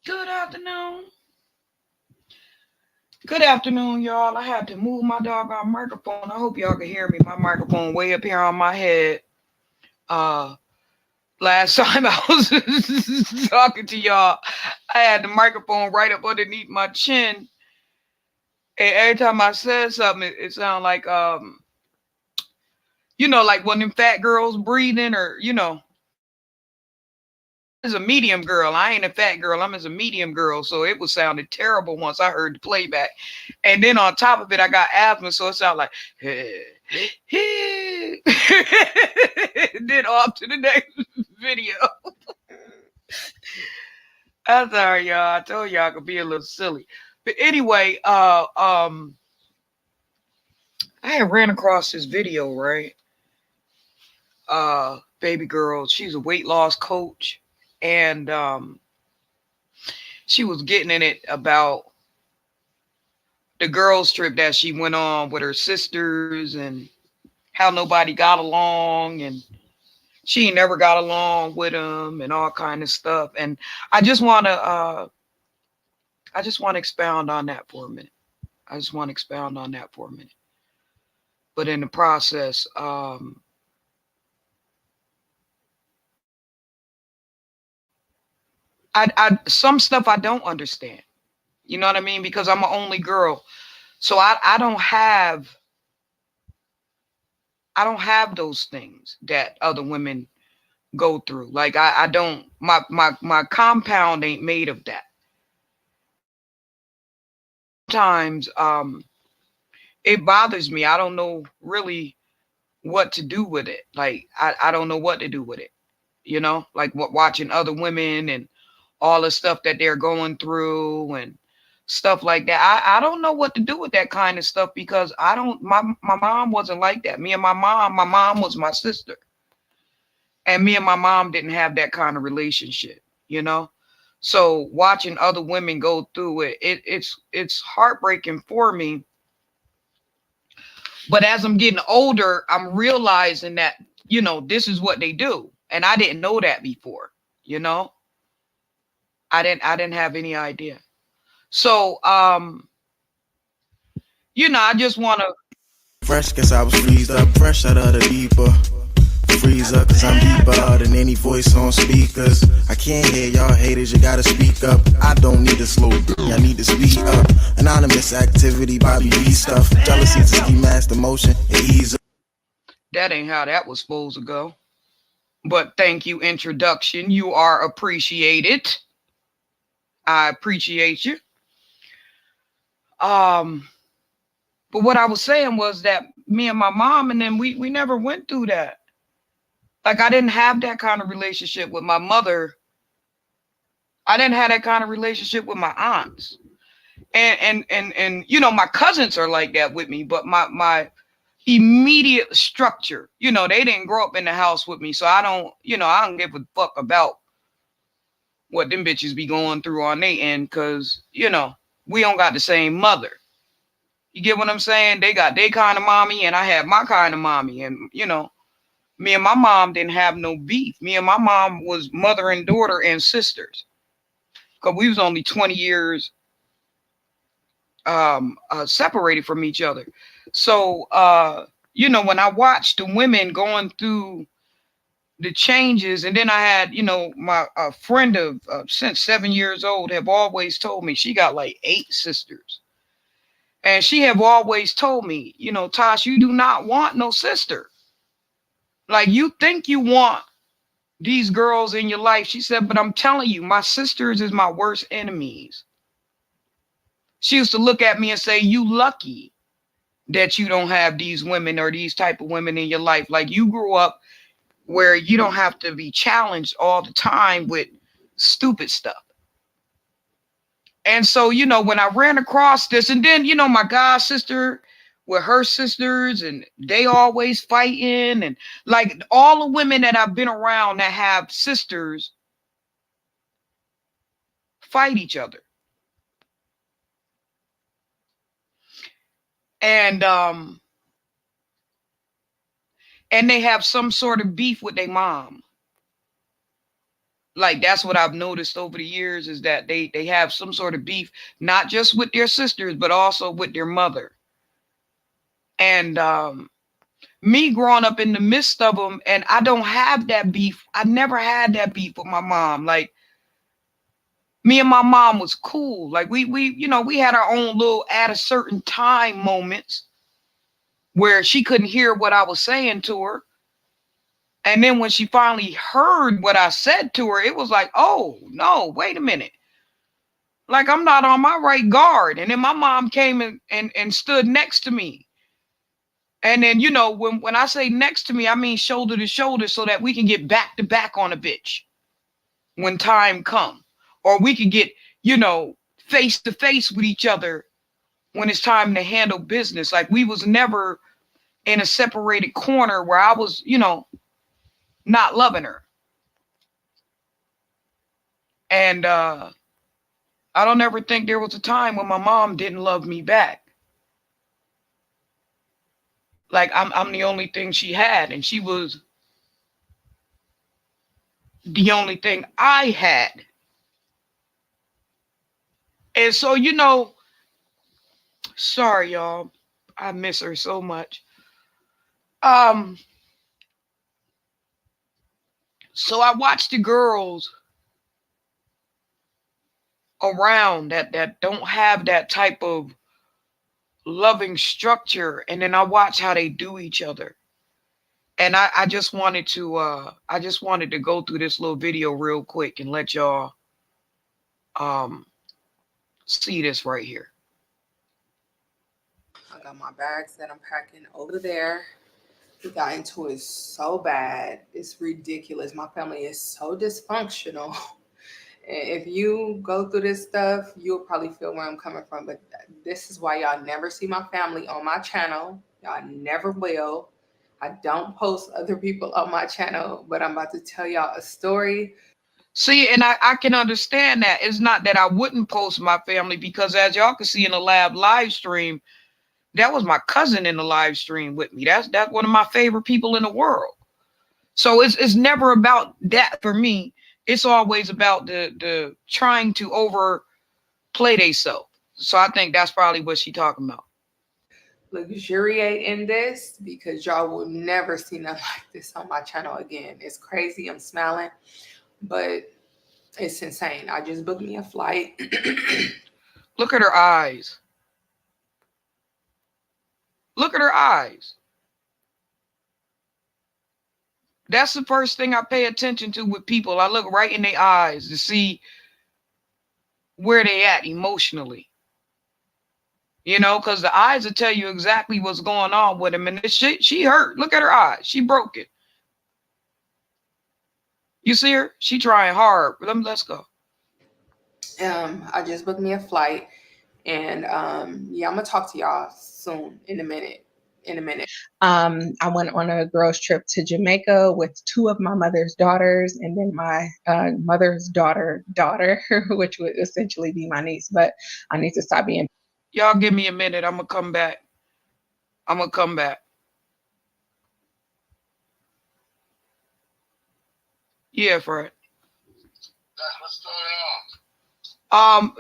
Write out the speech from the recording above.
Good afternoon. Good afternoon, y'all. I had to move my doggone microphone. I hope y'all can hear me. My microphone way up here on my head. Uh Last time I was talking to y'all, I had the microphone right up underneath my chin. And every time I said something, it sounded like like one of them fat girls breathing or as a medium girl. I ain't a fat girl. I'm as a medium girl. So it was sounded terrible once I heard the playback. And then on top of it, I got asthma, so it sounded like then off to the next video. I'm sorry, y'all. I told y'all I could be a little silly. But anyway, I had ran across this video, right? Baby girl, she's a weight loss coach, and she was getting in it about the girls trip that she went on with her sisters and how nobody got along and she never got along with them and all kind of stuff. And I just want to expound on that for a minute. I just want to expound on that for a minute. But in the process, I some stuff I don't understand. You know what I mean? Because I'm an only girl, so I don't have those things that other women go through. Like I don't my compound ain't made of that. Sometimes it bothers me. I don't know really what to do with it. Like I don't know what to do with it. Like watching other women and all the stuff that they're going through and stuff like that. I don't know what to do with that kind of stuff because I don't my mom wasn't like that. Me and my mom was my sister. And me and my mom didn't have that kind of relationship, you know? So watching other women go through it, it's heartbreaking for me. But as I'm getting older, I'm realizing that, this is what they do. And I didn't know that before, you know? I didn't have any idea. So I just wanna Fresh, guess I was freezed up, fresh out of the deeper. Freeze up, cause I'm deeper than any voice on speakers. I can't hear y'all haters, you gotta speak up. I don't need to slow down, I need to speed up. Anonymous activity, Bobby B stuff. Jealousy to ski master motion, it ease up. that ain't how that was supposed to go. But thank you, introduction. You are appreciated. I appreciate you. Um, but what I was saying was that me and my mom and then we never went through that. Like I didn't have that kind of relationship with my mother. I didn't have that kind of relationship with my aunts. And my cousins are like that with me, but my immediate structure, they didn't grow up in the house with me. So I don't give a fuck about what them bitches be going through on their end, cause we don't got the same mother. You get what I'm saying? They got their kind of mommy, and I had my kind of mommy, and me and my mom didn't have no beef. Me and my mom was mother and daughter and sisters, cause we was only 20 years separated from each other. So when I watched the women going through the changes, and then I had my friend of since 7 years old have always told me she got like 8 sisters. And she have always told me, Tosh, you do not want no sister. Like you think you want these girls in your life. She said, but I'm telling you, my sisters is my worst enemies. She used to look at me and say, you lucky that you don't have these women or these type of women in your life. Like you grew up where you don't have to be challenged all the time with stupid stuff. And so, when I ran across this, and then, my god sister with her sisters, and they always fighting, and like all the women that I've been around that have sisters fight each other. And and they have some sort of beef with their mom. Like that's what I've noticed over the years is that they have some sort of beef, not just with their sisters, but also with their mother. And me growing up in the midst of them, and I don't have that beef. I never had that beef with my mom. Like me and my mom was cool. Like we we had our own little at a certain time moments where she couldn't hear what I was saying to her. And then when she finally heard what I said to her, it was like, oh no, wait a minute. Like I'm not on my right guard. And then my mom came and stood next to me. And then, when I say next to me, I mean shoulder to shoulder so that we can get back to back on a bitch when time come. Or we can get, face to face with each other when it's time to handle business. Like we was never in a separated corner where I was, not loving her. And I don't ever think there was a time when my mom didn't love me back. Like I'm the only thing she had, and she was the only thing I had. And so, sorry y'all, I miss her so much. Um, so I watched the girls around that don't have that type of loving structure, and then I watch how they do each other. And I just wanted to go through this little video real quick and let y'all um see this right here. I got my bags that I'm packing over there. We got into it so bad. It's ridiculous. My family is so dysfunctional. If you go through this stuff, you'll probably feel where I'm coming from. But this is why y'all never see my family on my channel. Y'all never will. I don't post other people on my channel, but I'm about to tell y'all a story. See, and I can understand that. It's not that I wouldn't post my family, because as y'all can see in the live stream, that was my cousin in the live stream with me. That's one of my favorite people in the world. So it's never about that for me. It's always about the trying to overplay themselves. So I think that's probably what she talking about. Luxuriate in this because y'all will never see nothing like this on my channel again. It's crazy. I'm smiling, but it's insane. I just booked me a flight. Look at her eyes. Look at her eyes. That's the first thing I pay attention to with people. I look right in their eyes to see where they at emotionally. Because the eyes will tell you exactly what's going on with them. And she hurt. Look at her eyes. She broke it. You see her? She trying hard. Let's go. I just booked me a flight, and yeah, I'm gonna talk to y'all soon in a minute. I went on a girls' trip to Jamaica with two of my mother's daughters, and then my mother's daughter, which would essentially be my niece. But I need to stop being. Y'all give me a minute. I'm gonna come back. Yeah, Fred. What's going on?